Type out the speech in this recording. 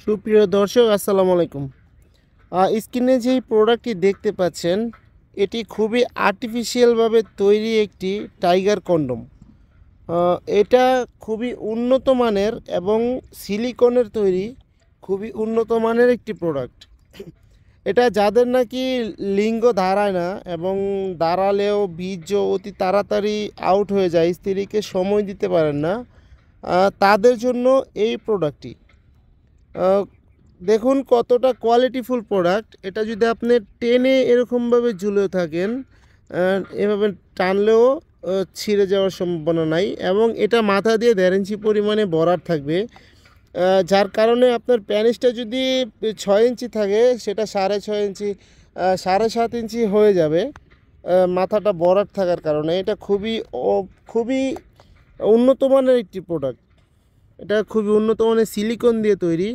সুপ্রিয় দর্শক আসসালামু আলাইকুম। স্ক্রিনে যেই প্রোডাক্টটি দেখতে পাচ্ছেন এটি খুবই আর্টিফিশিয়ালভাবে তৈরি একটি টাইগার কন্ডম। এটা খুবই উন্নত মানের এবং সিলিকনের তৈরি খুবই উন্নত মানের একটি প্রোডাক্ট। এটা যাদের নাকি লিঙ্গ দাঁড়ায় না এবং দাঁড়ালেও বীর্য অতি তাড়াতাড়ি আউট হয়ে যায়, স্ত্রীকে সময় দিতে পারেন না, তাদের জন্য এই প্রোডাক্টটি। আহ, দেখুন কতটা কোয়ালিটিফুল প্রোডাক্ট। এটা যদি আপনি টেনে এরকমভাবে ঝুলে থাকেন, এভাবে টানলেও ছিঁড়ে যাওয়ার সম্ভাবনা নাই এবং এটা মাথা দিয়ে 1.5 ইঞ্চি পরিমাণে ভরাট থাকবে। যার কারণে আপনার প্যানিসটা যদি 6 ইঞ্চি থাকে সেটা 6.5 ইঞ্চি, 7.5 ইঞ্চি হয়ে যাবে। মাথাটা ভরাট থাকার কারণে এটা খুবই উন্নত মানের একটি প্রোডাক্ট। এটা খুবই উন্নত মানের সিলিকন দিয়ে তৈরি